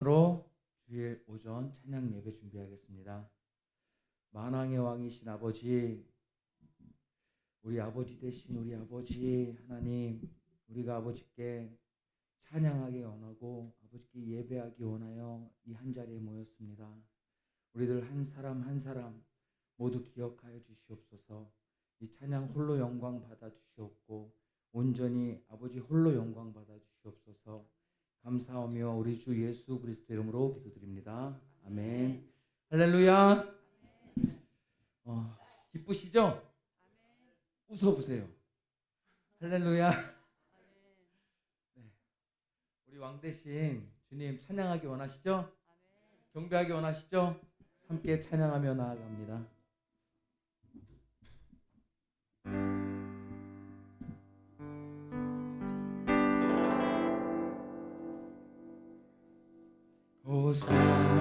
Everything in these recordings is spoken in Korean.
로 주일 오전 찬양 예배 준비하겠습니다. 만왕의 왕이신 아버지, 우리 아버지 되신 우리 아버지 하나님, 우리가 아버지께 찬양하기 원하고 아버지께 예배하기 원하여 이 한 자리에 모였습니다. 우리들 한 사람 한 사람 모두 기억하여 주시옵소서. 이 찬양 홀로 영광 받아 주시옵고 온전히 아버지 홀로 영광 받아 주시옵소서. 감사하며 우리 주 예수 그리스도 이름으로 기도드립니다. 아멘. 할렐루야. 기쁘시죠? 웃어보세요. 할렐루야. 네. 우리 왕 대신 주님 찬양하기 원하시죠? 경배하기 원하시죠? 함께 찬양하며 나아갑니다.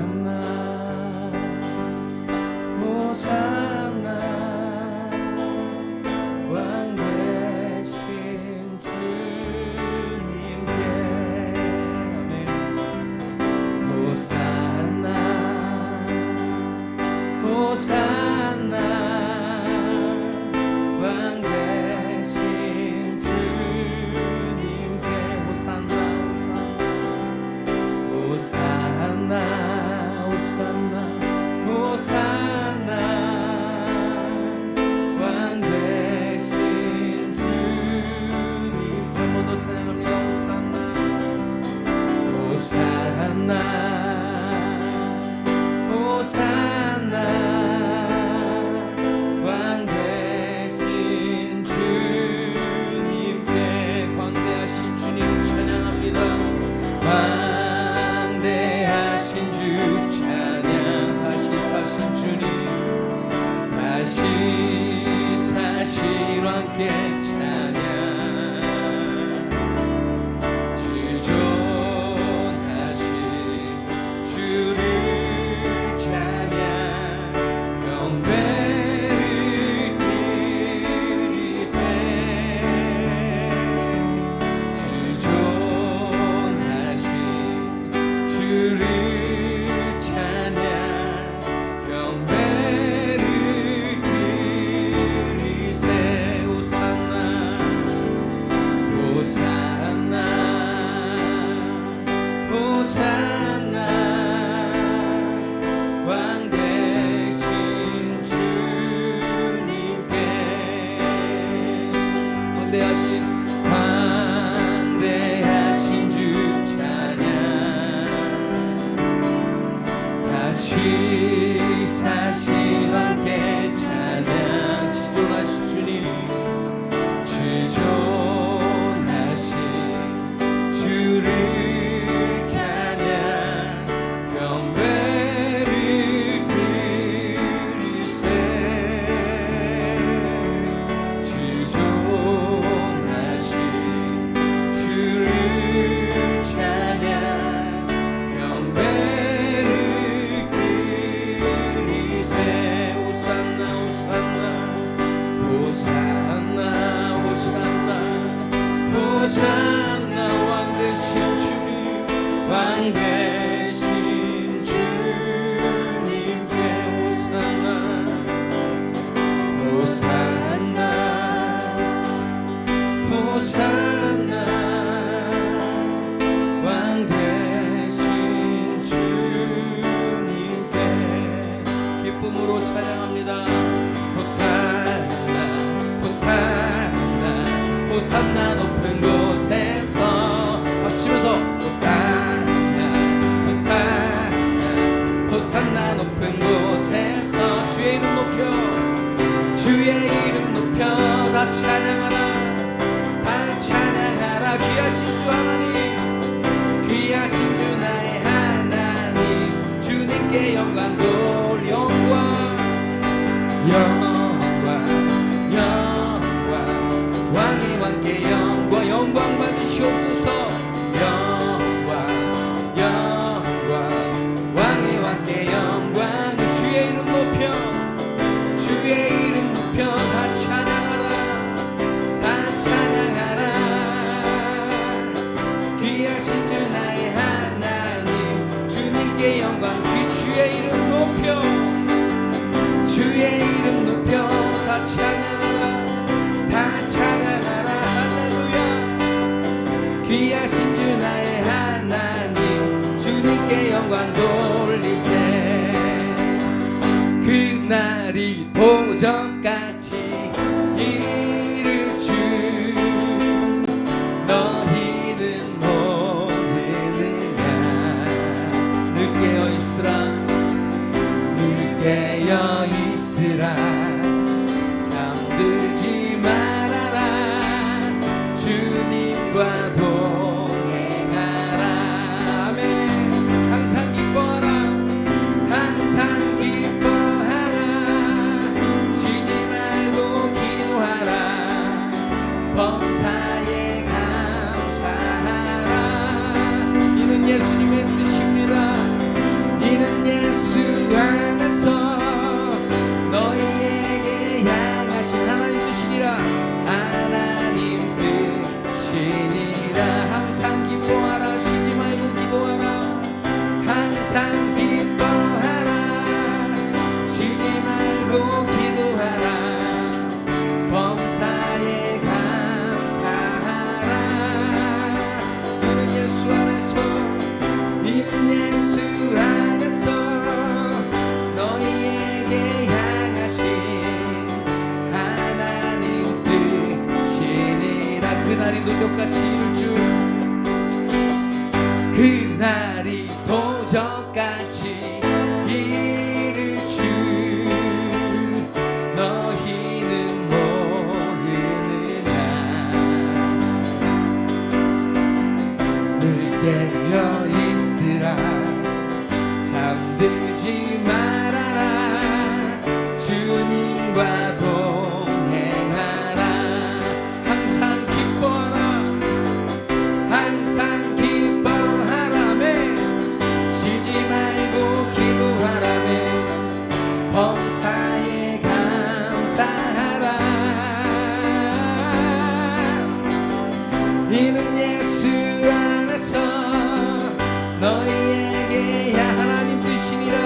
호산나 호산나 왕 되신 주님께 아멘. 호산나 호산나 왕 되신 주님께 호산나 호산나 호산나 호산나 왕 되신 주님께 한 번 더 찬양합니다. 호산나 호산나 왕 되신 주님께 광대하신 주님 찬양합니다. 다시 사신 왕께 찬양 주존하신 주를 찬양 경배를 드리세 주존하신 주를 찬양 경배를 호산나 왕 되신 주님께 광대하신 주 찬양 다시 사신 왕께 찬양 지존하신 주님 지존하신 주를 찬양 경배를 드리세 지존하신 주를 찬양 경배를 드리세 호산나 호산나 호산나 호산나 호산나 왕 되신 주님 왕 되신 주님께 호산나 호산나 호산나 왕 되신 주님께 기쁨으로 찬양합니다. 호산나 호산나 호산나 높은 곳에서 박수치면서 호산나 호산나 호산나 높은 곳에서 주의 이름 높여 주의 이름 높여 다 찬양하라 다 찬양하라 귀하신 주 하나님 귀하신 주 나의 하나님 주님께 영광 돌 영광 왕의 왕께 영광 받으시옵소서. 영광 왕의 왕께 영광 주의 이름 높여 주의 이름 높여 다 찬양하라 다 찬양하라 귀하신 주 나의 하나님 주 주님께 영광. 그 주의 이름 높여, 주의 이름 높여. 다 찬양하라, 다 찬양하라. 할렐루야. 귀하신 주 나의 하나님, 주님께 영광 돌리세. 그날이 도적같이 이를 주 너희는 모르느냐. 늘 깨어있으라, 늘 깨어있으라. 잠들지 말아라, 주님과 동행하라. 아멘. 항상 기뻐하라, 항상 기뻐하라. 쉬지 말고 기도하라, 범사에 감사하라. 이는 예수님의 뜻입니다. 이는 예수 안에서 너희에게 향하신 하나님 뜻이니라. 하나님 뜻이니라. 항상 기뻐하라, 쉬지 말고 기도하라. 항상 기뻐하라, 쉬지 말고 기도하라. 범사에 감사하라. 이는 예수 안에서, 이는 예수 안에서 너희에게 향하신 하나님 뜻이니라. 그날이 도적같이 이룰 줄, 그날이 도적같이 이를 주 너희는 모르느냐. 늘 깨어있으라, 잠들지 말아라. 주님과 동행하라. 항상 기뻐하라, 항상 기뻐하라. 쉬지 말고 기도하라매. 범사에 감사하라. 이는 예수 안에서 너희에게 하나님 뜻이니라.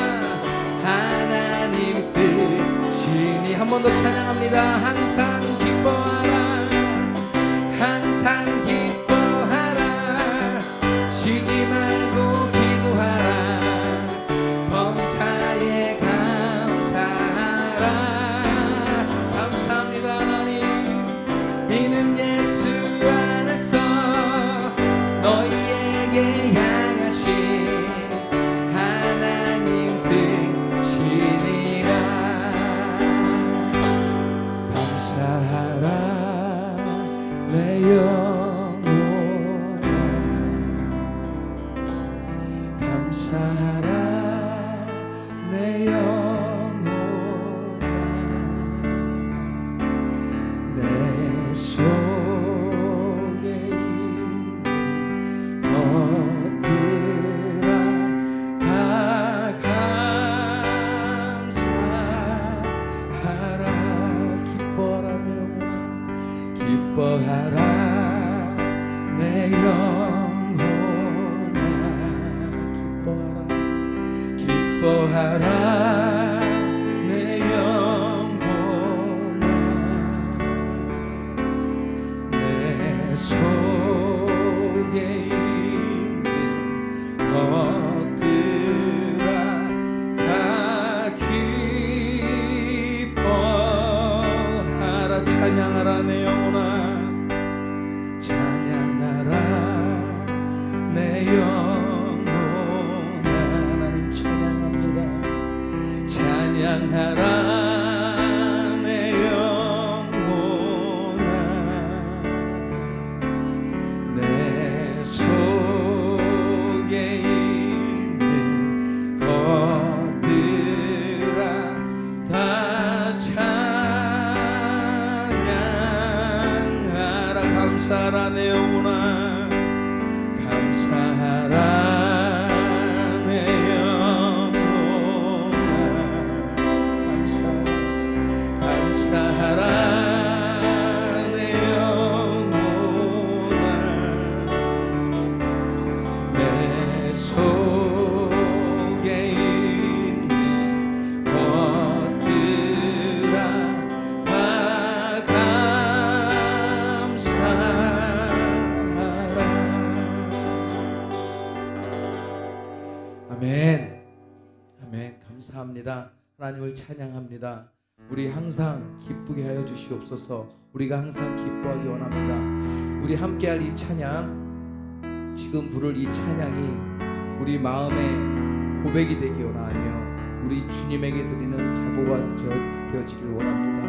하나님 뜻이니. 한 번 더 찬양합니다. 항상 기뻐하라, 항상 기뻐하라. 쉬지 말고 기도하라, 범사에 감사하라. 감사합니다 하나님. 이는 예수 안에서 너희에게 향하신 하나님 뜻이니라. 감사하라 내 영혼아, 감사하라 내 영혼아. 내 속에 있는 것들아 다 감사하라. 기뻐하라 내 영혼아, 기뻐하라 내 영혼아. 기뻐하라 내 영혼아. 내 속에 있는 것들아 다 기뻐하라. 찬양하라 내 영혼아, 찬양하라 내 영혼아. 하나님 찬양합니다. 찬양하라 내 영혼아. 내 속에 있는 것들아 다 찬양하라. 감사하라 내 영혼아, 감사하라 내 영혼아. 감사하라 내 영혼아. 내 속에 감사합니다. 하나님을 찬양합니다. 우리 항상 기쁘게 하여 주시옵소서. 우리가 항상 기뻐하기 원합니다. 우리 함께할 이 찬양, 지금 부를 이 찬양이 우리 마음의 고백이 되기 원하며 우리 주님에게 드리는 각오가 되어지길 원합니다.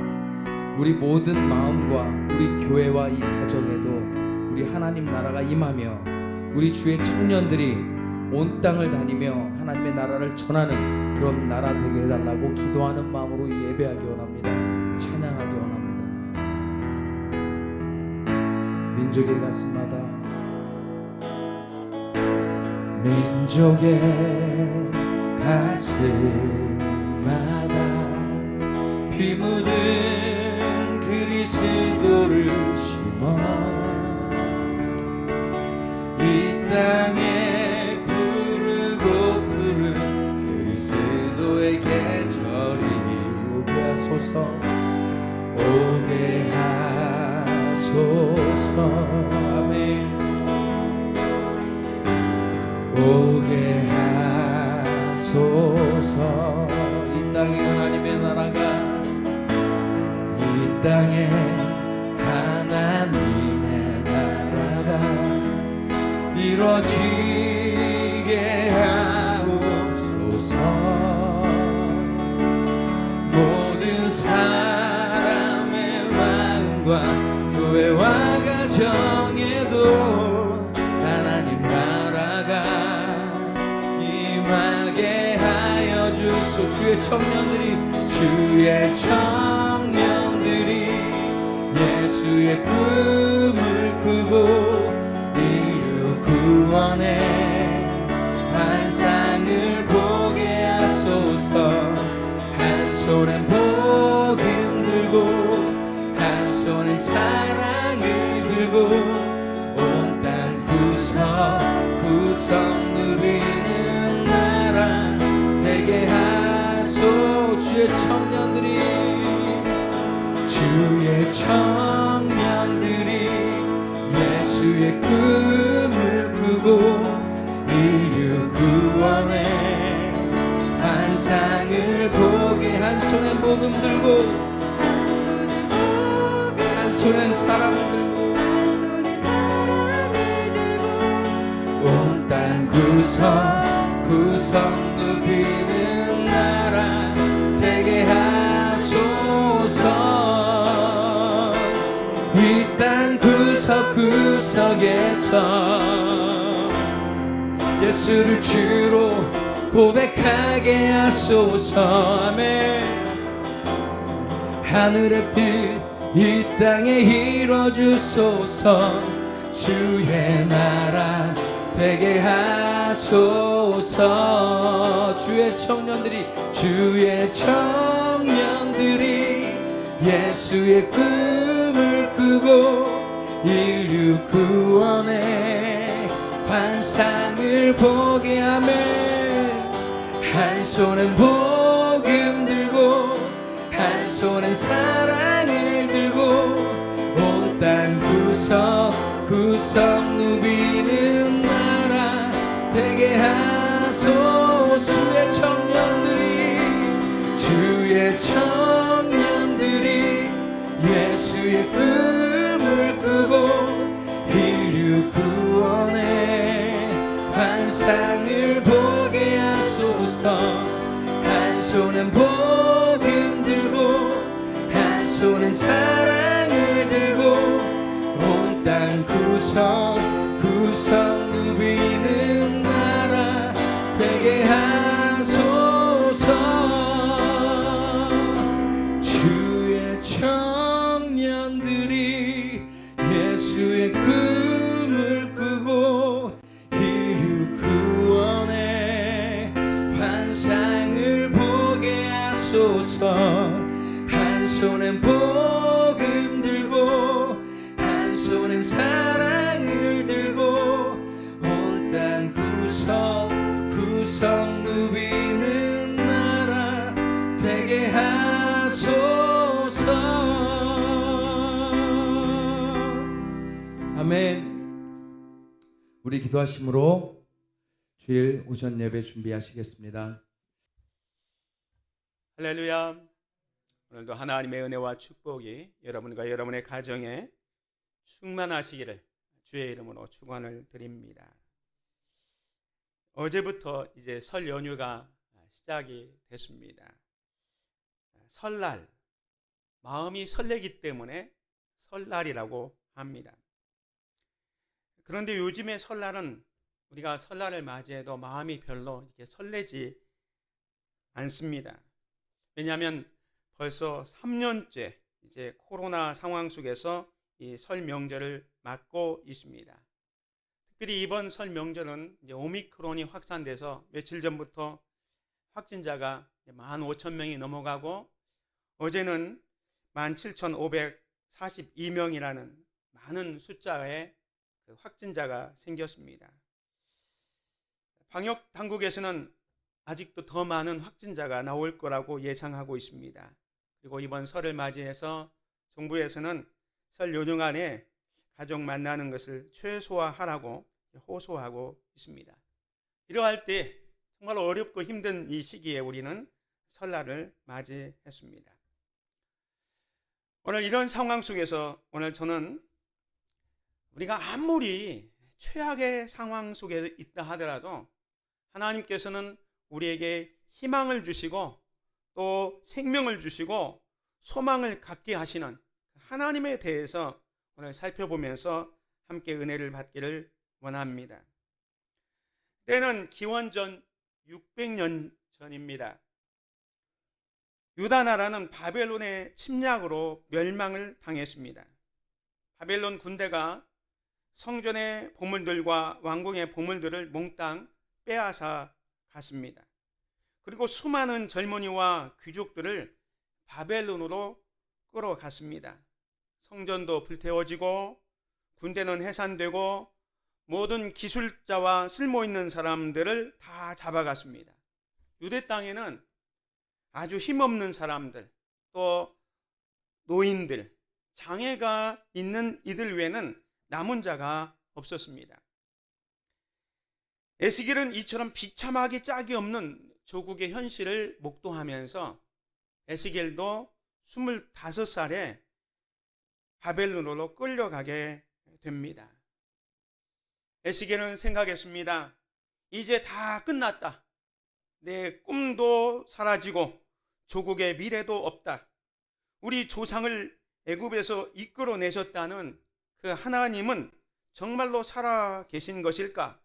우리 모든 마음과 우리 교회와 이 가정에도 우리 하나님 나라가 임하며 우리 주의 청년들이 온 땅을 다니며 하나님의 나라를 전하는 그런 나라 되게 해달라고 기도하는 마음으로 예배하기 원합니다. 찬양하기 원합니다. 민족의 가슴마다 민족의 가슴마다 피 묻은 그리스도를 심어 이 땅에 부르고 부른 그리스도의 계절이 오게 하소서 오게 하소서 아멘 오게 하소서 이 땅에 하나님의 나라가 이 땅에 하나님의 나라가 이루어지게 하옵소서 모든 사람의 마음과 교회와 가정에도 하나님 나라가 임하게 하여 주소 주의 청년들이 예수의 꿈을 꾸고 구원의 환상을 보게 하소서 한 손엔 복음 들고 한 손엔 사랑을 들고 온 땅 구석 누리는 나라 되게 하소 주의 청년들이 예수의 꿈을 꾸고 이루 구원의 환상을 보게 한 손엔 복음 들고 한 손엔 사랑을 들고 온 땅 구석 누비는 나라 되게 하소서 이 땅 구석구석에서 예수를 주로 고백하게 하소서 아멘 하늘의 뜻 이 땅에 이루어주소서 주의 나라 되게 하소서 주의 청년들이 예수의 꿈을 꾸고 인류 구원의 환상을 보게 하며 한 손은 복음 들고 한 손은 사랑을 들고 온 땅 구석 누비는 나라 되게 하소 주의 청년들이 예수의 꿈을 꾸고 인류 구원의 환상을 보게 하소서 한 손은 복음 들고 한 손은 사랑을 들고 온 땅 구석 누비는 나라 되게 하소서 주의 청년들이 예수의 꿈을 꾸고 인류 구원의 환상을 보게 하소서 한 손엔 복음 들고 한 손엔 사랑을 들고 온 땅 구석 누비는 나라 되게 하소서 아멘. 우리 기도하심으로 주일 오전 예배 준비하시겠습니다. 할렐루야. 오늘도 하나님의 은혜와 축복이 여러분과 여러분의 가정에 충만하시기를 주의 이름으로 축원을 드립니다. 어제부터 이제 설 연휴가 시작이 됐습니다. 설날, 마음이 설레기 때문에 설날이라고 합니다. 그런데 요즘에 설날은 우리가 설날을 맞이해도 마음이 별로 이렇게 설레지 않습니다. 왜냐하면 벌써 3년째 이제 코로나 상황 속에서 이 설 명절을 맞고 있습니다. 특별히 이번 설 명절은 이제 오미크론이 확산돼서 며칠 전부터 확진자가 15,000명이 넘어가고 어제는 17,542명이라는 많은 숫자의 확진자가 생겼습니다. 방역 당국에서는 아직도 더 많은 확진자가 나올 거라고 예상하고 있습니다. 그리고 이번 설을 맞이해서 정부에서는 설 연휴간에 가족 만나는 것을 최소화하라고 호소하고 있습니다. 이러할 때 정말 어렵고 힘든 이 시기에 우리는 설날을 맞이했습니다. 오늘 이런 상황 속에서 오늘 저는 우리가 아무리 최악의 상황 속에 있다 하더라도 하나님께서는 우리에게 희망을 주시고 또 생명을 주시고 소망을 갖게 하시는 하나님에 대해서 오늘 살펴보면서 함께 은혜를 받기를 원합니다. 때는 기원전 600년 전입니다. 유다 나라는 바벨론의 침략으로 멸망을 당했습니다. 바벨론 군대가 성전의 보물들과 왕궁의 보물들을 몽땅 빼앗아 갔습니다. 그리고 수많은 젊은이와 귀족들을 바벨론으로 끌어갔습니다. 성전도 불태워지고 군대는 해산되고 모든 기술자와 쓸모있는 사람들을 다 잡아갔습니다. 유대 땅에는 아주 힘없는 사람들, 또 노인들, 장애가 있는 이들 외에는 남은 자가 없었습니다. 에스겔은 이처럼 비참하게 짝이 없는 조국의 현실을 목도하면서 에스겔도 25살에 바벨론으로 끌려가게 됩니다. 에스겔은 생각했습니다. 이제 다 끝났다. 내 꿈도 사라지고 조국의 미래도 없다. 우리 조상을 애굽에서 이끌어내셨다는 그 하나님은 정말로 살아 계신 것일까?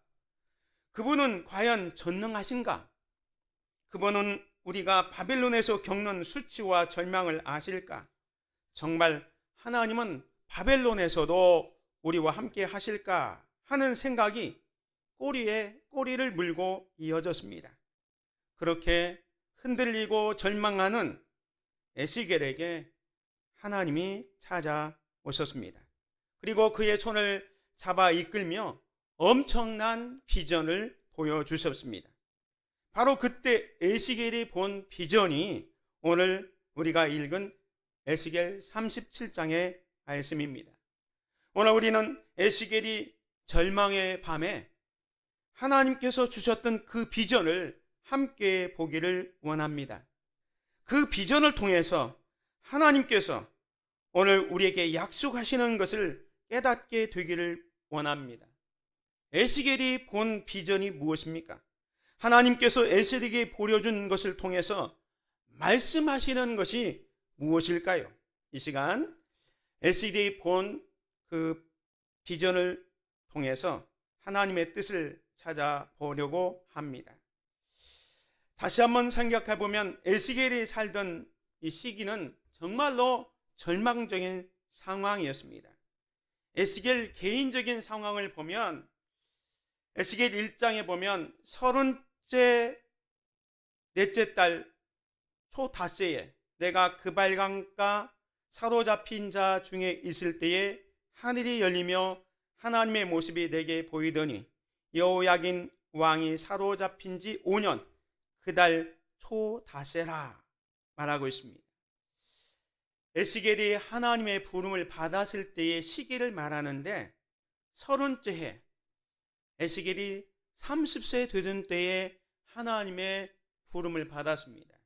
그분은 과연 전능하신가? 그분은 우리가 바벨론에서 겪는 수치와 절망을 아실까? 정말 하나님은 바벨론에서도 우리와 함께 하실까 하는 생각이 꼬리에 꼬리를 물고 이어졌습니다. 그렇게 흔들리고 절망하는 에스겔에게 하나님이 찾아오셨습니다. 그리고 그의 손을 잡아 이끌며 엄청난 비전을 보여주셨습니다. 바로 그때 에스겔이 본 비전이 오늘 우리가 읽은 에스겔 37장의 말씀입니다. 오늘 우리는 에스겔이 절망의 밤에 하나님께서 주셨던 그 비전을 함께 보기를 원합니다. 그 비전을 통해서 하나님께서 오늘 우리에게 약속하시는 것을 깨닫게 되기를 원합니다. 에스겔이 본 비전이 무엇입니까? 하나님께서 에스겔에게 보여준 것을 통해서 말씀하시는 것이 무엇일까요? 이 시간 에스겔이 본 그 비전을 통해서 하나님의 뜻을 찾아보려고 합니다. 다시 한번 생각해 보면 에스겔이 살던 이 시기는 정말로 절망적인 상황이었습니다. 에스겔 개인적인 상황을 보면 에스겔 1장에 보면 30째 넷째 달 초닷새에 내가 그발강가 사로잡힌 자 중에 있을 때에 하늘이 열리며 하나님의 모습이 내게 보이더니 여호야긴 왕이 사로잡힌 지 5년 그달 초닷새라 말하고 있습니다. 에스겔이 하나님의 부름을 받았을 때의 시기를 말하는데 30째 해 에스겔이 30세 되던 때에 하나님의 부름을 받았습니다.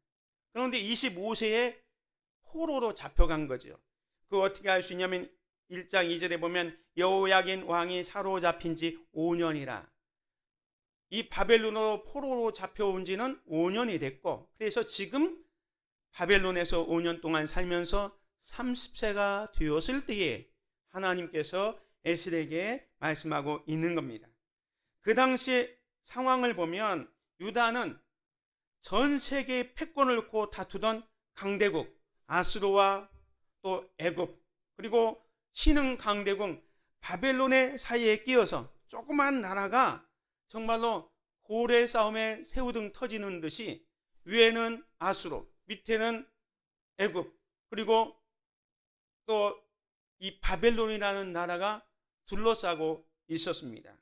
그런데 25세에 포로로 잡혀간 거죠. 그 어떻게 알 수 있냐면 1장 2절에 보면 여호야긴 왕이 사로잡힌 지 5년이라. 이 바벨론으로 포로로 잡혀온 지는 5년이 됐고, 그래서 지금 바벨론에서 5년 동안 살면서 30세가 되었을 때에 하나님께서 에스겔에게 말씀하고 있는 겁니다. 그 당시 상황을 보면 유다는 전 세계의 패권을 놓고 다투던 강대국 아수르와 또 애굽, 그리고 신흥 강대국 바벨론의 사이에 끼어서 조그만 나라가 정말로 고래 싸움에 새우등 터지는 듯이 위에는 아수르, 밑에는 애굽, 그리고 또 이 바벨론이라는 나라가 둘러싸고 있었습니다.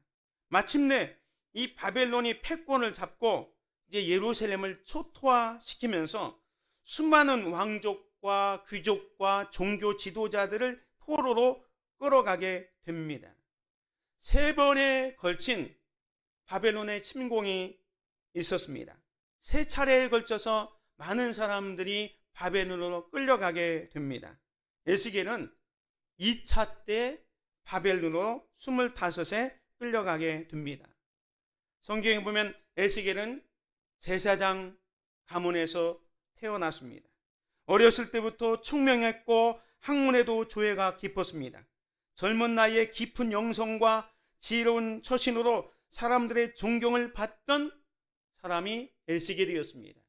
마침내 이 바벨론이 패권을 잡고 이제 예루살렘을 초토화시키면서 수많은 왕족과 귀족과 종교 지도자들을 포로로 끌어가게 됩니다. 3번에 걸친 바벨론의 침공이 있었습니다. 3차례에 걸쳐서 많은 사람들이 바벨론으로 끌려가게 됩니다. 에스겔은 2차 때 바벨론으로 25에 끌려가게 됩니다. 성경에 보면 에스겔은 제사장 가문에서 태어났습니다. 어렸을 때부터 총명했고 학문에도 조예가 깊었습니다. 젊은 나이에 깊은 영성과 지혜로운 처신으로 사람들의 존경을 받던 사람이 에스겔이었습니다.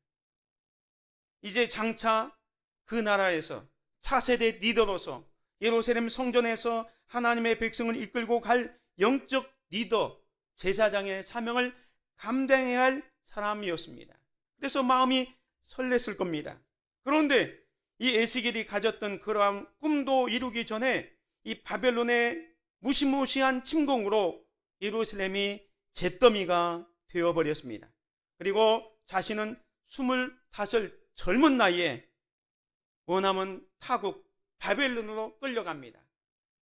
이제 장차 그 나라에서 차세대 리더로서 예루살렘 성전에서 하나님의 백성을 이끌고 갈 영적 리더, 제사장의 사명을 감당해야 할 사람이었습니다. 그래서 마음이 설렜을 겁니다. 그런데 이 에스겔이 가졌던 그러한 꿈도 이루기 전에 이 바벨론의 무시무시한 침공으로 예루살렘이 잿더미가 되어버렸습니다. 그리고 자신은 25 젊은 나이에 원하면 타국 바벨론으로 끌려갑니다.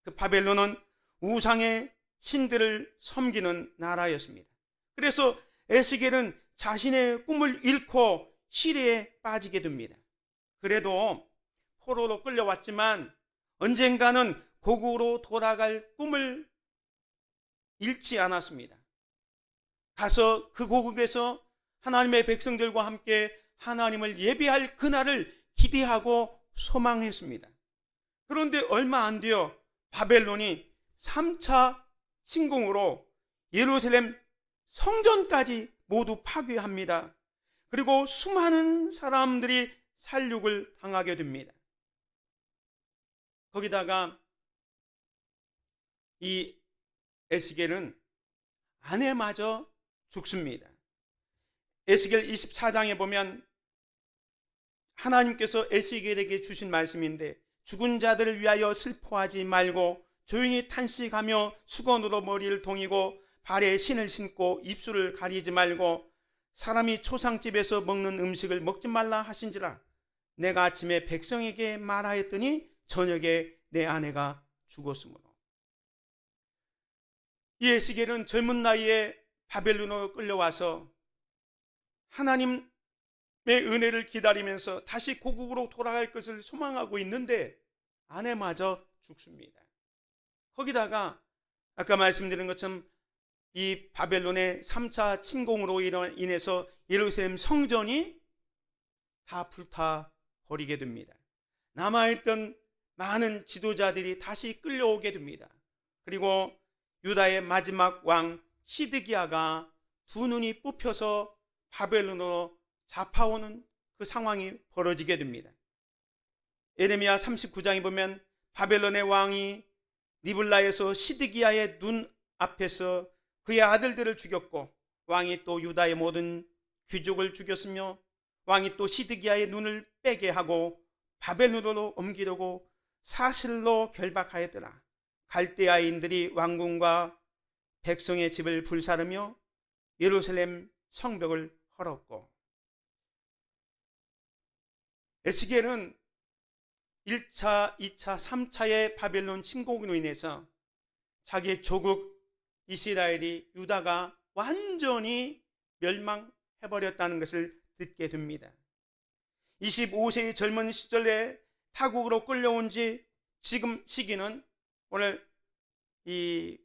그 바벨론은 우상의 신들을 섬기는 나라였습니다. 그래서 에스겔은 자신의 꿈을 잃고 시리에 빠지게 됩니다. 그래도 포로로 끌려왔지만 언젠가는 고국으로 돌아갈 꿈을 잃지 않았습니다. 가서 그 고국에서 하나님의 백성들과 함께 하나님을 예배할 그날을 기대하고 소망했습니다. 그런데 얼마 안 되어 바벨론이 3차 침공으로 예루살렘 성전까지 모두 파괴합니다. 그리고 수많은 사람들이 살육을 당하게 됩니다. 거기다가 이 에스겔은 아내마저 죽습니다. 에스겔 24장에 보면 하나님께서 에스겔에게 주신 말씀인데, 죽은 자들을 위하여 슬퍼하지 말고 조용히 탄식하며 수건으로 머리를 동이고 발에 신을 신고 입술을 가리지 말고 사람이 초상집에서 먹는 음식을 먹지 말라 하신지라. 내가 아침에 백성에게 말하였더니 저녁에 내 아내가 죽었으므로. 이 에스겔은 젊은 나이에 바벨론으로 끌려와서 하나님의 은혜를 기다리면서 다시 고국으로 돌아갈 것을 소망하고 있는데 아내마저 죽습니다. 거기다가 아까 말씀드린 것처럼 이 바벨론의 3차 침공으로 인해서 예루살렘 성전이 다 불타버리게 됩니다. 남아있던 많은 지도자들이 다시 끌려오게 됩니다. 그리고 유다의 마지막 왕 시드기야가 2눈이 뽑혀서 바벨론으로 잡아오는 그 상황이 벌어지게 됩니다. 예레미야 39장에 보면 바벨론의 왕이 리블라에서 시드기야의 눈 앞에서 그의 아들들을 죽였고, 왕이 또 유다의 모든 귀족을 죽였으며 왕이 또 시드기야의 눈을 빼게 하고 바벨론으로 옮기려고 사슬로 결박하였더라. 갈대아인들이 왕궁과 백성의 집을 불사르며 예루살렘 성벽을 헐었고, 에스겔은 1차, 2차, 3차의 바벨론 침공으로 인해서 자기 조국 이스라엘이, 유다가 완전히 멸망해버렸다는 것을 듣게 됩니다. 25세의 젊은 시절에 타국으로 끌려온 지 지금 시기는 오늘 이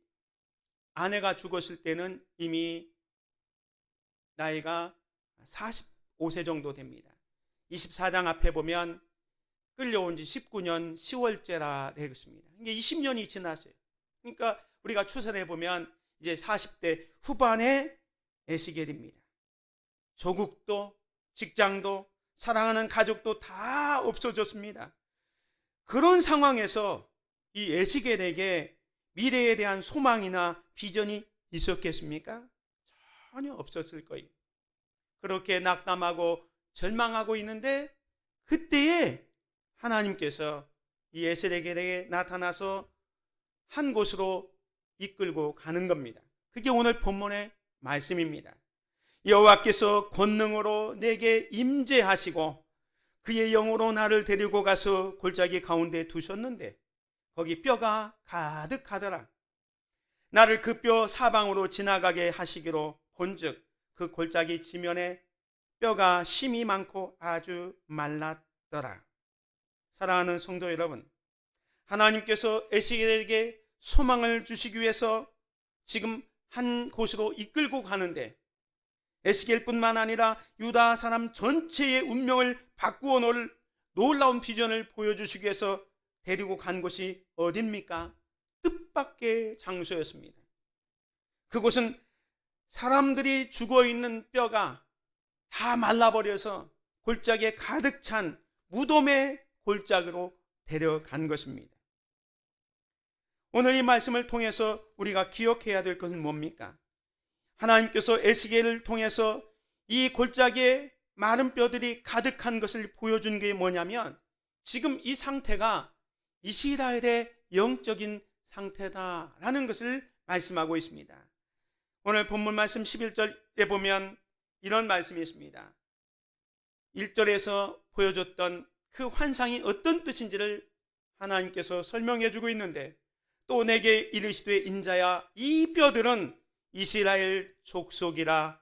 아내가 죽었을 때는 이미 나이가 45세 정도 됩니다. 24장 앞에 보면 끌려온 지 19년 10월째라 되겠습니다. 이게 20년이 지났어요. 그러니까 우리가 추산해 보면 이제 40대 후반의 에스겔입니다. 조국도 직장도 사랑하는 가족도 다 없어졌습니다. 그런 상황에서 이 에스겔에게 미래에 대한 소망이나 비전이 있었겠습니까? 전혀 없었을 거예요. 그렇게 낙담하고 절망하고 있는데 그때에 하나님께서 이 에스겔에게 나타나서 한 곳으로 이끌고 가는 겁니다. 그게 오늘 본문의 말씀입니다. 여호와께서 권능으로 내게 임재하시고 그의 영으로 나를 데리고 가서 골짜기 가운데 두셨는데 거기 뼈가 가득하더라. 나를 그 뼈 사방으로 지나가게 하시기로 본즉 그 골짜기 지면에 뼈가 심이 많고 아주 말랐더라. 사랑하는 성도 여러분, 하나님께서 에스겔에게 소망을 주시기 위해서 지금 한 곳으로 이끌고 가는데 에스겔뿐만 아니라 유다 사람 전체의 운명을 바꾸어 놓을 놀라운 비전을 보여주시기 위해서 데리고 간 곳이 어딥니까? 뜻밖의 장소였습니다. 그곳은 사람들이 죽어있는 뼈가 다 말라버려서 골짜기에 가득 찬 무덤의 골짜기로 데려간 것입니다. 오늘 이 말씀을 통해서 우리가 기억해야 될 것은 뭡니까? 하나님께서 에스겔을 통해서 이 골짜기에 마른 뼈들이 가득한 것을 보여준 게 뭐냐면 지금 이 상태가 이스라엘의 영적인 상태다라는 것을 말씀하고 있습니다. 오늘 본문 말씀 11절에 보면 이런 말씀이 있습니다. 1절에서 보여줬던 그 환상이 어떤 뜻인지를 하나님께서 설명해 주고 있는데 또 내게 이르시되 인자야 이 뼈들은 이스라엘 족속이라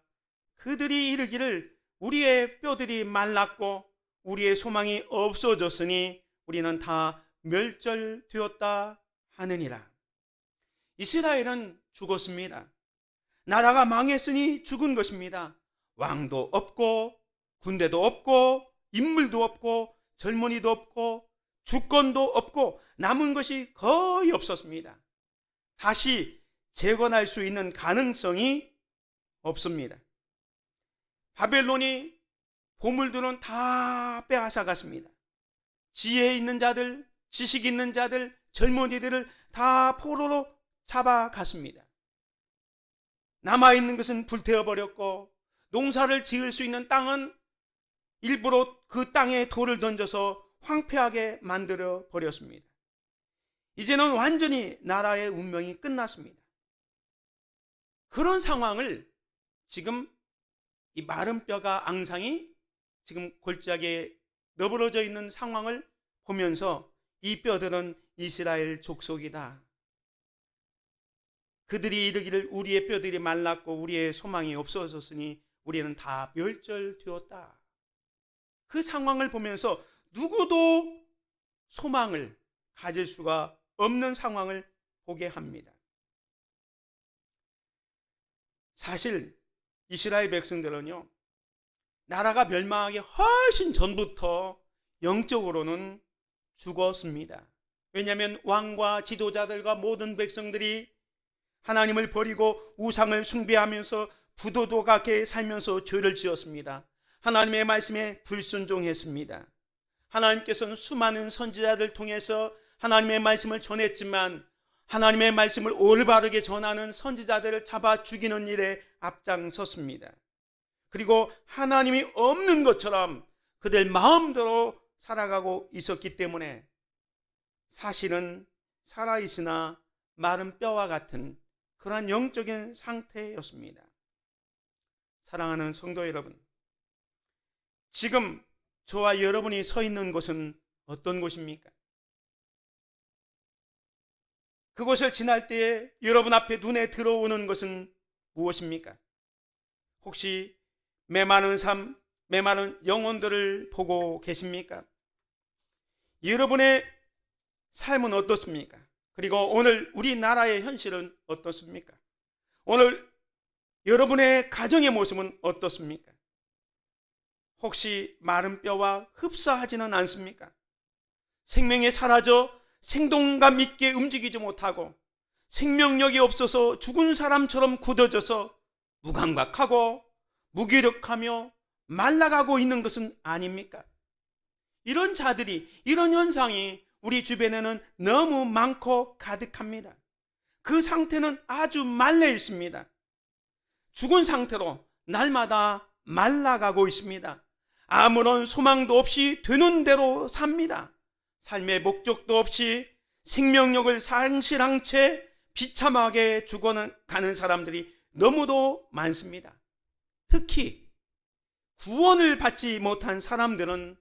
그들이 이르기를 우리의 뼈들이 말랐고 우리의 소망이 없어졌으니 우리는 다 멸절되었다 하느니라. 이스라엘은 죽었습니다. 나라가 망했으니 죽은 것입니다. 왕도 없고 군대도 없고 인물도 없고 젊은이도 없고 주권도 없고 남은 것이 거의 없었습니다. 다시 재건할 수 있는 가능성이 없습니다. 바벨론이 보물들은 다 빼앗아 갔습니다. 지혜 있는 자들, 지식 있는 자들, 젊은이들을 다 포로로 잡아갔습니다. 남아있는 것은 불태워버렸고 농사를 지을 수 있는 땅은 일부러 그 땅에 돌을 던져서 황폐하게 만들어 버렸습니다. 이제는 완전히 나라의 운명이 끝났습니다. 그런 상황을 지금 이 마른 뼈가 앙상이 지금 골짜기에 너부러져 있는 상황을 보면서 이 뼈들은 이스라엘 족속이다. 그들이 이르기를 우리의 뼈들이 말랐고 우리의 소망이 없어졌으니 우리는 다 멸절되었다. 그 상황을 보면서 누구도 소망을 가질 수가 없는 상황을 보게 합니다. 사실 이스라엘 백성들은요, 나라가 멸망하기 훨씬 전부터 영적으로는 죽었습니다. 왜냐하면 왕과 지도자들과 모든 백성들이 하나님을 버리고 우상을 숭배하면서 부도덕하게 살면서 죄를 지었습니다. 하나님의 말씀에 불순종했습니다. 하나님께서는 수많은 선지자들 통해서 하나님의 말씀을 전했지만 하나님의 말씀을 올바르게 전하는 선지자들을 잡아 죽이는 일에 앞장섰습니다. 그리고 하나님이 없는 것처럼 그들 마음대로 살아가고 있었기 때문에 사실은 살아있으나 마른 뼈와 같은 그러한 영적인 상태였습니다. 사랑하는 성도 여러분, 지금 저와 여러분이 서 있는 곳은 어떤 곳입니까? 그곳을 지날 때에 여러분 앞에 눈에 들어오는 것은 무엇입니까? 혹시 메마른 삶, 메마른 영혼들을 보고 계십니까? 여러분의 삶은 어떻습니까? 그리고 오늘 우리나라의 현실은 어떻습니까? 오늘 여러분의 가정의 모습은 어떻습니까? 혹시 마른 뼈와 흡사하지는 않습니까? 생명이 사라져 생동감 있게 움직이지 못하고 생명력이 없어서 죽은 사람처럼 굳어져서 무감각하고 무기력하며 말라가고 있는 것은 아닙니까? 이런 자들이, 이런 현상이 우리 주변에는 너무 많고 가득합니다. 그 상태는 아주 말라 있습니다. 죽은 상태로 날마다 말라가고 있습니다. 아무런 소망도 없이 되는 대로 삽니다. 삶의 목적도 없이 생명력을 상실한 채 비참하게 죽어가는 사람들이 너무도 많습니다. 특히 구원을 받지 못한 사람들은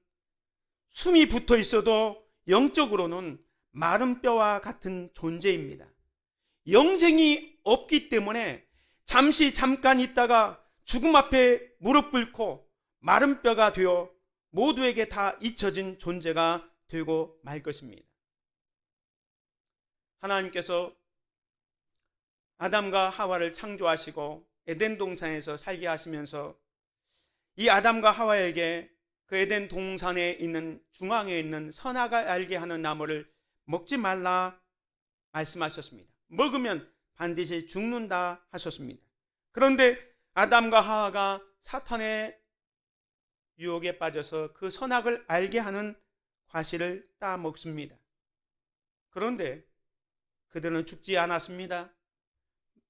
숨이 붙어 있어도 영적으로는 마른 뼈와 같은 존재입니다. 영생이 없기 때문에 잠깐 있다가 죽음 앞에 무릎 꿇고 마른 뼈가 되어 모두에게 다 잊혀진 존재가 되고 말 것입니다. 하나님께서 아담과 하와를 창조하시고 에덴 동산에서 살게 하시면서 이 아담과 하와에게 그 에덴 동산에 있는 중앙에 있는 선악을 알게 하는 나무를 먹지 말라 말씀하셨습니다. 먹으면 반드시 죽는다 하셨습니다. 그런데 아담과 하와가 사탄의 유혹에 빠져서 그 선악을 알게 하는 과실을 따먹습니다. 그런데 그들은 죽지 않았습니다.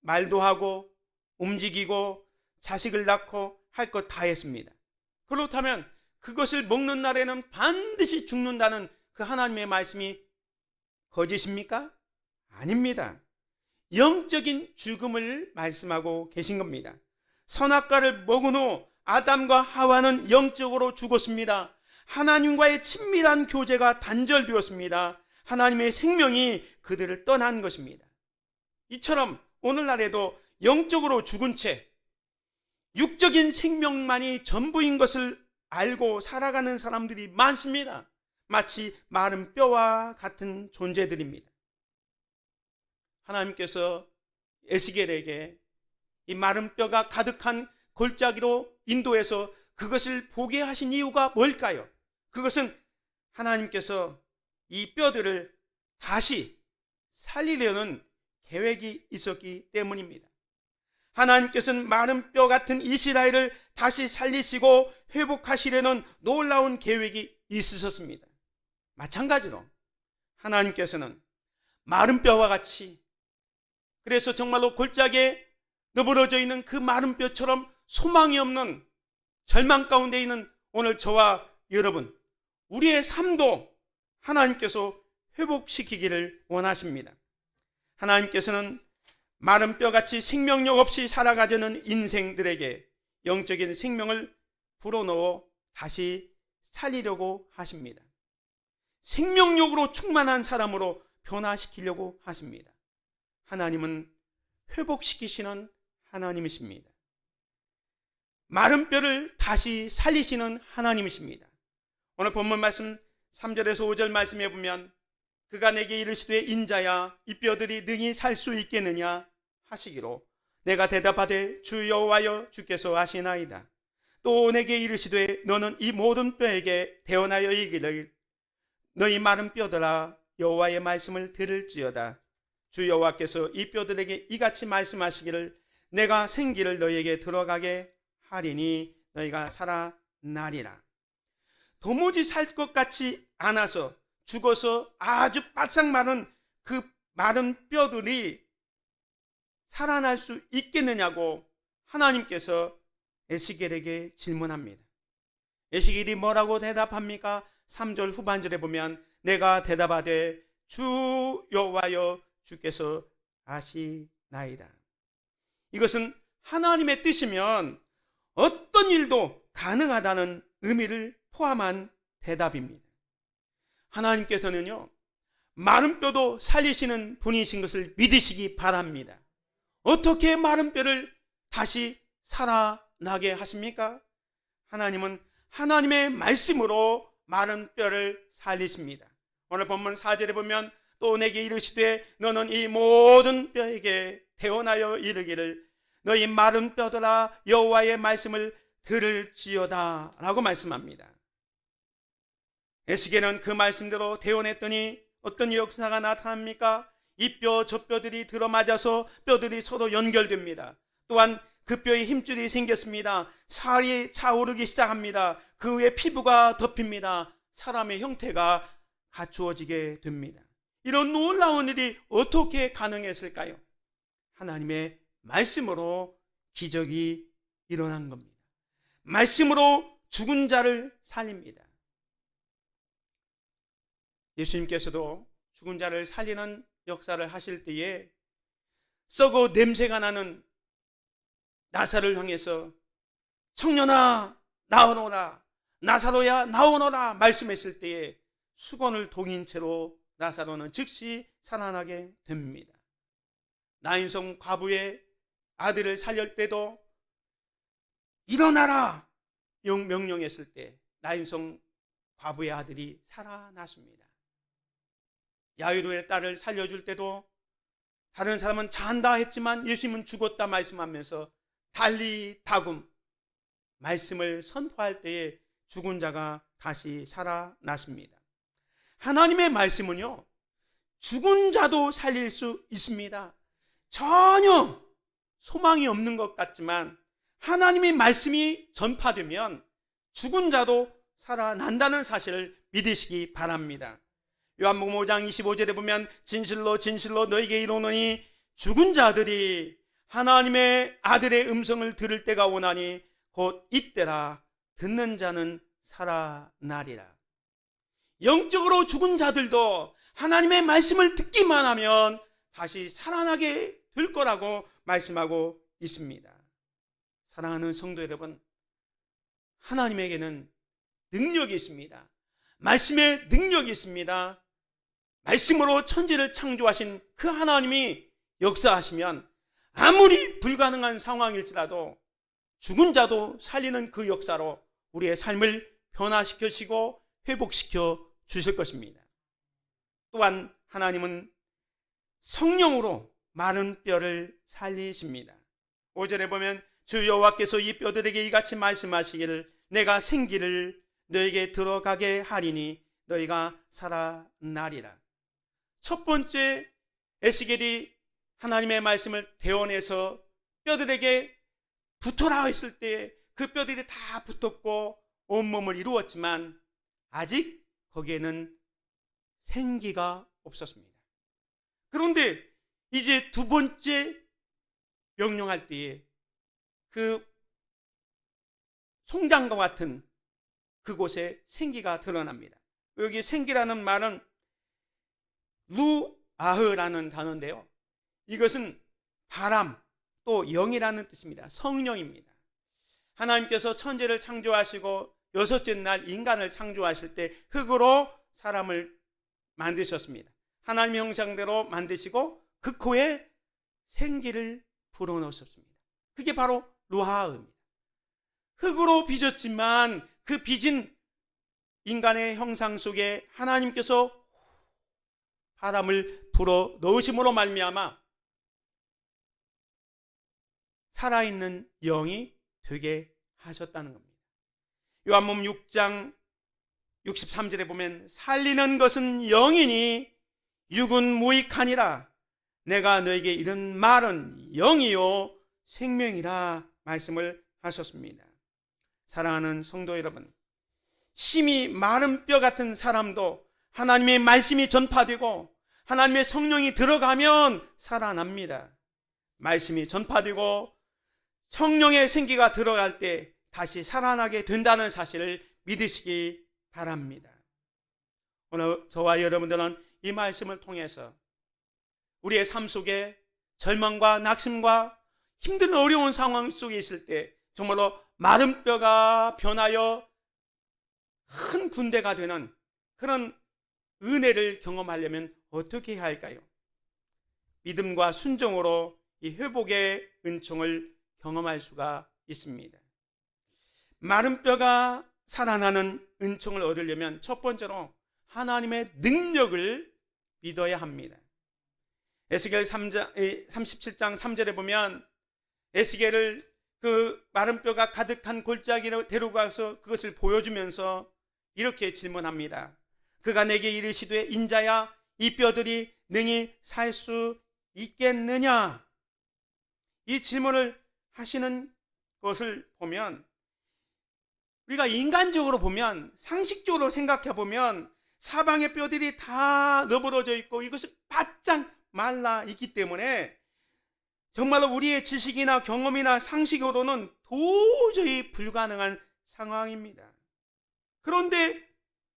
말도 하고 움직이고 자식을 낳고 할 것 다 했습니다. 그렇다면 그것을 먹는 날에는 반드시 죽는다는 그 하나님의 말씀이 거짓입니까? 아닙니다. 영적인 죽음을 말씀하고 계신 겁니다. 선악과를 먹은 후 아담과 하와는 영적으로 죽었습니다. 하나님과의 친밀한 교제가 단절되었습니다. 하나님의 생명이 그들을 떠난 것입니다. 이처럼 오늘날에도 영적으로 죽은 채 육적인 생명만이 전부인 것을 알고 살아가는 사람들이 많습니다. 마치 마른 뼈와 같은 존재들입니다. 하나님께서 에스겔에게 이 마른 뼈가 가득한 골짜기로 인도해서 그것을 보게 하신 이유가 뭘까요? 그것은 하나님께서 이 뼈들을 다시 살리려는 계획이 있었기 때문입니다. 하나님께서는 마른 뼈 같은 이스라엘을 다시 살리시고 회복하시려는 놀라운 계획이 있으셨습니다. 마찬가지로 하나님께서는 마른 뼈와 같이, 그래서 정말로 골짜기에 너부러져 있는 그 마른 뼈처럼 소망이 없는 절망 가운데 있는 오늘 저와 여러분, 우리의 삶도 하나님께서 회복시키기를 원하십니다. 하나님께서는 마른 뼈같이 생명력 없이 살아가려는 인생들에게 영적인 생명을 불어넣어 다시 살리려고 하십니다. 생명력으로 충만한 사람으로 변화시키려고 하십니다. 하나님은 회복시키시는 하나님이십니다. 마른 뼈를 다시 살리시는 하나님이십니다. 오늘 본문 말씀 3절에서 5절 말씀해 보면 그가 내게 이르시되 인자야 이 뼈들이 능히 살 수 있겠느냐 하시기로 내가 대답하되 주 여호와여 주께서 아시나이다. 또 내게 이르시되 너는 이 모든 뼈에게 대언하여 이르기를 너희 마른 뼈들아 여호와의 말씀을 들을지어다. 주 여호와께서 이 뼈들에게 이같이 말씀하시기를 내가 생기를 너희에게 들어가게 하리니 너희가 살아나리라. 도무지 살 것 같이 않아서 죽어서 아주 바싹 마른 그 마른 뼈들이 살아날 수 있겠느냐고 하나님께서 에스겔에게 질문합니다. 에스겔이 뭐라고 대답합니까? 3절 후반절에 보면 내가 대답하되 주 여호와여 주께서 아시나이다. 이것은 하나님의 뜻이면 어떤 일도 가능하다는 의미를 포함한 대답입니다. 하나님께서는요, 마른 뼈도 살리시는 분이신 것을 믿으시기 바랍니다. 어떻게 마른 뼈를 다시 살아나게 하십니까? 하나님은 하나님의 말씀으로 마른 뼈를 살리십니다. 오늘 본문 4절에 보면 또 내게 이르시되 너는 이 모든 뼈에게 태어나여 이르기를 너희 마른 뼈들아 여호와의 말씀을 들을지어다 라고 말씀합니다. 에스겔은 그 말씀대로 대언했더니 어떤 역사가 나타납니까? 이 뼈 저 뼈들이 들어맞아서 뼈들이 서로 연결됩니다. 또한 그 뼈에 힘줄이 생겼습니다. 살이 차오르기 시작합니다. 그 위에 피부가 덮입니다. 사람의 형태가 갖추어지게 됩니다. 이런 놀라운 일이 어떻게 가능했을까요? 하나님의 말씀으로 기적이 일어난 겁니다. 말씀으로 죽은 자를 살립니다. 예수님께서도 죽은 자를 살리는 역사를 하실 때에 썩어 냄새가 나는 나사로를 향해서 청년아 나오너라, 나사로야 나오너라 말씀했을 때에 수건을 동인 채로 나사로는 즉시 살아나게 됩니다. 나인성 과부의 아들을 살릴 때도 일어나라 명령했을 때 나인성 과부의 아들이 살아났습니다. 야이로의 딸을 살려줄 때도 다른 사람은 잔다 했지만 예수님은 죽었다 말씀하면서 달리 다굼 말씀을 선포할 때에 죽은 자가 다시 살아났습니다. 하나님의 말씀은요, 죽은 자도 살릴 수 있습니다. 전혀 소망이 없는 것 같지만 하나님의 말씀이 전파되면 죽은 자도 살아난다는 사실을 믿으시기 바랍니다. 요한복음 5장 25절에 보면 진실로 진실로 너에게 이르노니 죽은 자들이 하나님의 아들의 음성을 들을 때가 오나니 곧 이때라 듣는 자는 살아나리라. 영적으로 죽은 자들도 하나님의 말씀을 듣기만 하면 다시 살아나게 될 거라고 말씀하고 있습니다. 사랑하는 성도 여러분, 하나님에게는 능력이 있습니다. 말씀에 능력이 있습니다. 말씀으로 천지를 창조하신 그 하나님이 역사하시면 아무리 불가능한 상황일지라도 죽은 자도 살리는 그 역사로 우리의 삶을 변화시켜주시고 회복시켜 주실 것입니다. 또한 하나님은 성령으로 마른 뼈를 살리십니다. 5절에 보면 주 여호와께서 이 뼈들에게 이같이 말씀하시기를 내가 생기를 너에게 들어가게 하리니 너희가 살아나리라. 첫 번째 에스겔이 하나님의 말씀을 대언해서 뼈들에게 붙어라 했을 때 그 뼈들이 다 붙었고 온몸을 이루었지만 아직 거기에는 생기가 없었습니다. 그런데 이제 두 번째 명령할 때에 그 송장과 같은 그곳에 생기가 드러납니다. 여기 생기라는 말은 루아흐라는 단어인데요, 이것은 바람 또 영이라는 뜻입니다. 성령입니다. 하나님께서 천지를 창조하시고 여섯째 날 인간을 창조하실 때 흙으로 사람을 만드셨습니다. 하나님의 형상대로 만드시고 그 코에 생기를 불어넣으셨습니다. 그게 바로 루아흐입니다. 흙으로 빚었지만 그 빚은 인간의 형상 속에 하나님께서 바람을 불어 넣으심으로 말미암아 살아있는 영이 되게 하셨다는 겁니다. 요한복음 6장 63절에 보면 살리는 것은 영이니 육은 무익하니라. 내가 너에게 이런 말은 영이요 생명이라 말씀을 하셨습니다. 사랑하는 성도 여러분, 심히 마른 뼈 같은 사람도 하나님의 말씀이 전파되고 하나님의 성령이 들어가면 살아납니다. 말씀이 전파되고 성령의 생기가 들어갈 때 다시 살아나게 된다는 사실을 믿으시기 바랍니다. 오늘 저와 여러분들은 이 말씀을 통해서 우리의 삶 속에 절망과 낙심과 힘든 어려운 상황 속에 있을 때 정말로 마른 뼈가 변하여 큰 군대가 되는 그런 은혜를 경험하려면 어떻게 해야 할까요? 믿음과 순종으로 이 회복의 은총을 경험할 수가 있습니다. 마른 뼈가 살아나는 은총을 얻으려면 첫 번째로 하나님의 능력을 믿어야 합니다. 에스겔 37장 3절에 보면 에스겔을 그 마른 뼈가 가득한 골짜기로 데려가서 그것을 보여주면서 이렇게 질문합니다. 그가 내게 이르시되 인자야 이 뼈들이 능히 살 수 있겠느냐? 이 질문을 하시는 것을 보면 우리가 인간적으로 보면 상식적으로 생각해 보면 사방의 뼈들이 다 너부러져 있고 이것이 바짝 말라 있기 때문에 정말로 우리의 지식이나 경험이나 상식으로는 도저히 불가능한 상황입니다. 그런데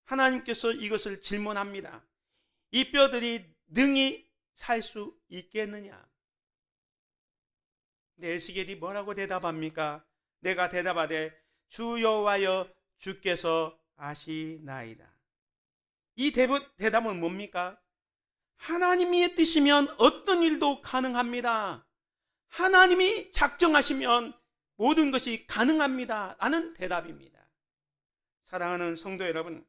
하나님께서 이것을 질문합니다. 이 뼈들이 능히 살 수 있겠느냐? 근데 에스겔이 뭐라고 대답합니까? 내가 대답하되 주 여호와여 주께서 아시나이다. 이 대답은 뭡니까? 하나님이 뜻이면 어떤 일도 가능합니다. 하나님이 작정하시면 모든 것이 가능합니다. 라는 대답입니다. 사랑하는 성도 여러분,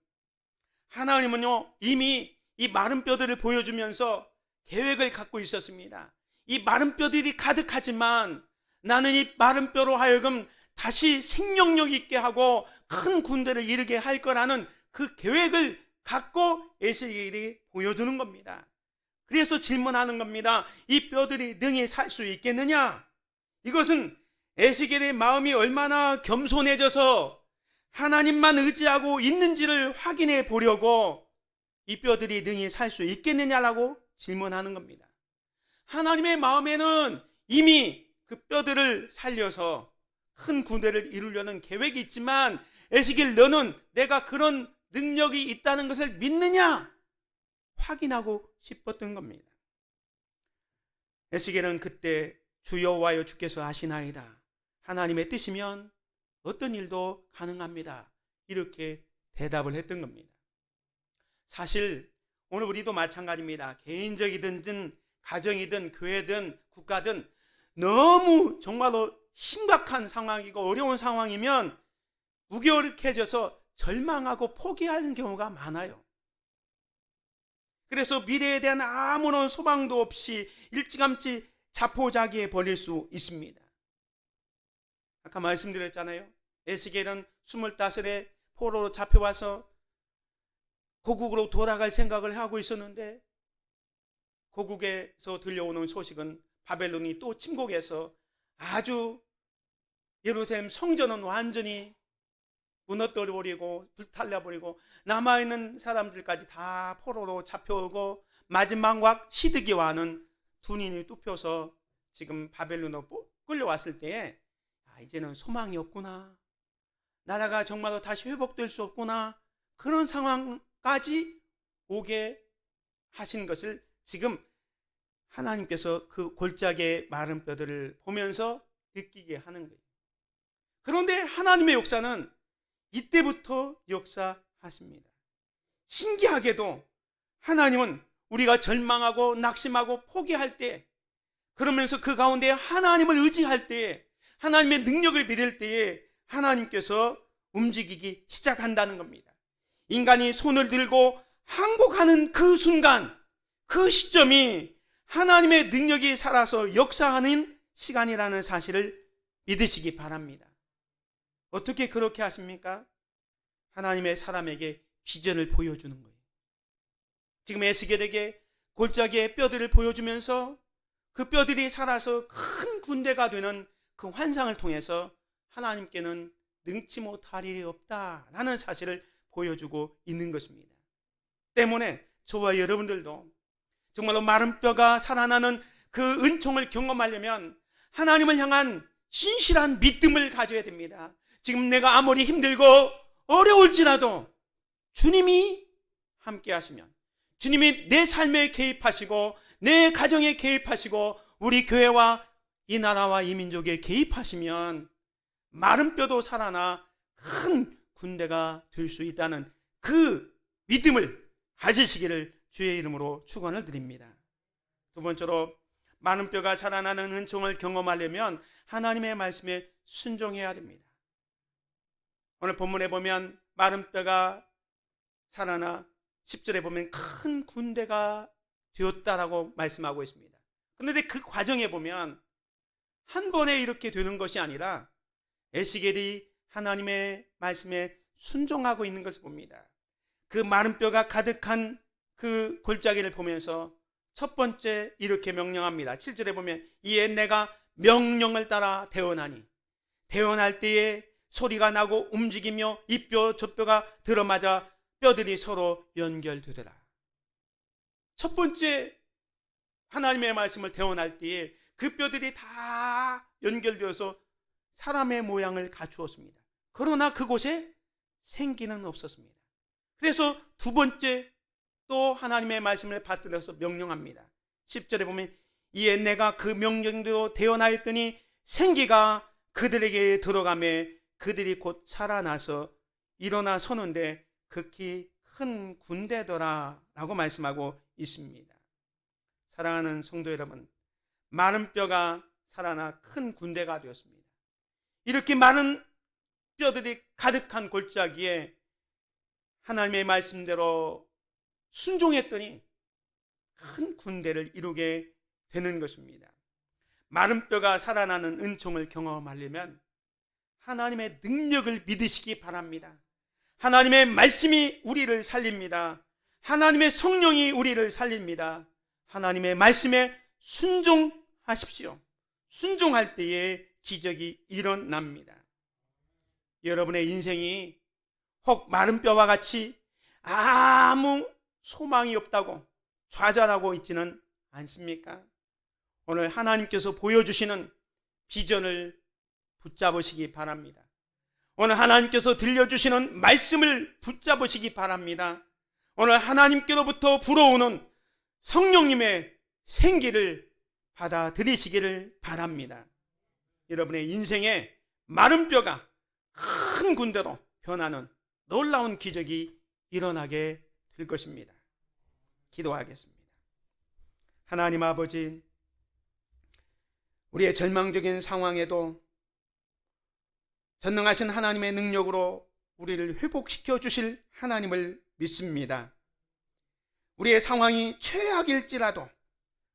하나님은요 이미 이 마른 뼈들을 보여주면서 계획을 갖고 있었습니다. 이 마른 뼈들이 가득하지만 나는 이 마른 뼈로 하여금 다시 생명력 있게 하고 큰 군대를 이루게 할 거라는 그 계획을 갖고 에스겔이 보여주는 겁니다. 그래서 질문하는 겁니다. 이 뼈들이 능히 살 수 있겠느냐? 이것은 에스겔의 마음이 얼마나 겸손해져서 하나님만 의지하고 있는지를 확인해 보려고 이 뼈들이 능히 살 수 있겠느냐라고 질문하는 겁니다. 하나님의 마음에는 이미 그 뼈들을 살려서 큰 군대를 이루려는 계획이 있지만 에스겔 너는 내가 그런 능력이 있다는 것을 믿느냐? 확인하고 싶었던 겁니다. 에스겔은 그때 주 여호와여 주께서 아시나이다. 하나님의 뜻이면 어떤 일도 가능합니다. 이렇게 대답을 했던 겁니다. 사실 오늘 우리도 마찬가지입니다. 개인적이든 가정이든 교회든 국가든 너무 정말로 심각한 상황이고 어려운 상황이면 무기력해져서 절망하고 포기하는 경우가 많아요. 그래서 미래에 대한 아무런 소망도 없이 일찌감치 자포자기에 버릴 수 있습니다. 아까 말씀드렸잖아요. 에스겔은 25에 포로로 잡혀와서 고국으로 돌아갈 생각을 하고 있었는데 고국에서 들려오는 소식은 바벨론이 또 침공해서 아주 예루살렘 성전은 완전히 무너뜨려버리고 불탈려버리고 남아있는 사람들까지 다 포로로 잡혀오고 마지막과 시드기와는 두 눈이 뚫혀서 지금 바벨론으로 끌려왔을 때에 이제는 소망이 없구나, 나라가 정말로 다시 회복될 수 없구나, 그런 상황까지 오게 하신 것을 지금 하나님께서 그 골짜기의 마른 뼈들을 보면서 느끼게 하는 거예요. 그런데 하나님의 역사는 이때부터 역사하십니다. 신기하게도 하나님은 우리가 절망하고 낙심하고 포기할 때, 그러면서 그 가운데 하나님을 의지할 때에, 하나님의 능력을 믿을 때에 하나님께서 움직이기 시작한다는 겁니다. 인간이 손을 들고 항복하는 그 순간, 그 시점이 하나님의 능력이 살아서 역사하는 시간이라는 사실을 믿으시기 바랍니다. 어떻게 그렇게 하십니까? 하나님의 사람에게 비전을 보여주는 거예요. 지금 에스겔에게 골짜기의 뼈들을 보여주면서 그 뼈들이 살아서 큰 군대가 되는 그 환상을 통해서 하나님께는 능치 못할 일이 없다라는 사실을 보여주고 있는 것입니다. 때문에 저와 여러분들도 정말로 마른 뼈가 살아나는 그 은총을 경험하려면 하나님을 향한 신실한 믿음을 가져야 됩니다. 지금 내가 아무리 힘들고 어려울지라도 주님이 함께 하시면, 주님이 내 삶에 개입하시고 내 가정에 개입하시고 우리 교회와 이 나라와 이 민족에 개입하시면 마른 뼈도 살아나 큰 군대가 될 수 있다는 그 믿음을 가지시기를 주의 이름으로 축원을 드립니다. 두 번째로, 마른 뼈가 자라나는 은총을 경험하려면 하나님의 말씀에 순종해야 됩니다. 오늘 본문에 보면 마른 뼈가 살아나 10절에 보면 큰 군대가 되었다라고 말씀하고 있습니다. 그런데 그 과정에 보면 한 번에 이렇게 되는 것이 아니라 에스겔이 하나님의 말씀에 순종하고 있는 것을 봅니다. 그 마른 뼈가 가득한 그 골짜기를 보면서 첫 번째 이렇게 명령합니다. 7절에 보면 이에 내가 명령을 따라 대언하니 대언할 때에 소리가 나고 움직이며 이 뼈 저 뼈가 들어맞아 뼈들이 서로 연결되더라. 첫 번째 하나님의 말씀을 대언할 때에 그 뼈들이 다 연결되어서 사람의 모양을 갖추었습니다. 그러나 그곳에 생기는 없었습니다. 그래서 두 번째 또 하나님의 말씀을 받들어서 명령합니다. 10절에 보면 이에 내가 그 명령대로 대언하였더니 생기가 그들에게 들어가매 그들이 곧 살아나서 일어나 서는데 극히 큰 군대더라 라고 말씀하고 있습니다. 사랑하는 성도 여러분, 마른 뼈가 살아나 큰 군대가 되었습니다. 이렇게 많은 뼈들이 가득한 골짜기에 하나님의 말씀대로 순종했더니 큰 군대를 이루게 되는 것입니다. 마른 뼈가 살아나는 은총을 경험하려면 하나님의 능력을 믿으시기 바랍니다. 하나님의 말씀이 우리를 살립니다. 하나님의 성령이 우리를 살립니다. 하나님의 말씀에 순종하십시오. 순종할 때에 기적이 일어납니다. 여러분의 인생이 혹 마른 뼈와 같이 아무 소망이 없다고 좌절하고 있지는 않습니까? 오늘 하나님께서 보여주시는 비전을 붙잡으시기 바랍니다. 오늘 하나님께서 들려주시는 말씀을 붙잡으시기 바랍니다. 오늘 하나님께로부터 불어오는 성령님의 생기를 받아들이시기를 바랍니다. 여러분의 인생에 마른 뼈가 큰 군대로 변하는 놀라운 기적이 일어나게 될 것입니다. 기도하겠습니다. 하나님 아버지, 우리의 절망적인 상황에도 전능하신 하나님의 능력으로 우리를 회복시켜 주실 하나님을 믿습니다. 우리의 상황이 최악일지라도,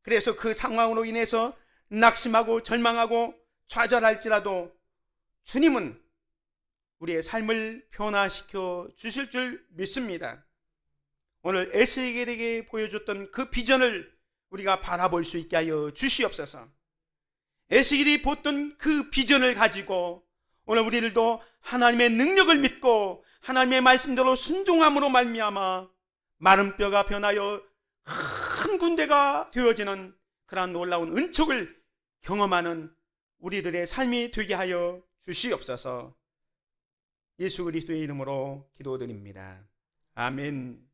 그래서 그 상황으로 인해서 낙심하고 절망하고 좌절할지라도 주님은 우리의 삶을 변화시켜 주실 줄 믿습니다. 오늘 에스겔에게 보여줬던 그 비전을 우리가 바라볼 수 있게 하여 주시옵소서. 에스겔이 봤던 그 비전을 가지고 오늘 우리들도 하나님의 능력을 믿고 하나님의 말씀대로 순종함으로 말미암아 마른 뼈가 변하여 큰 군대가 되어지는 그러한 놀라운 은총을 경험하는 우리들의 삶이 되게 하여 주시옵소서. 예수 그리스도의 이름으로 기도드립니다. 아멘.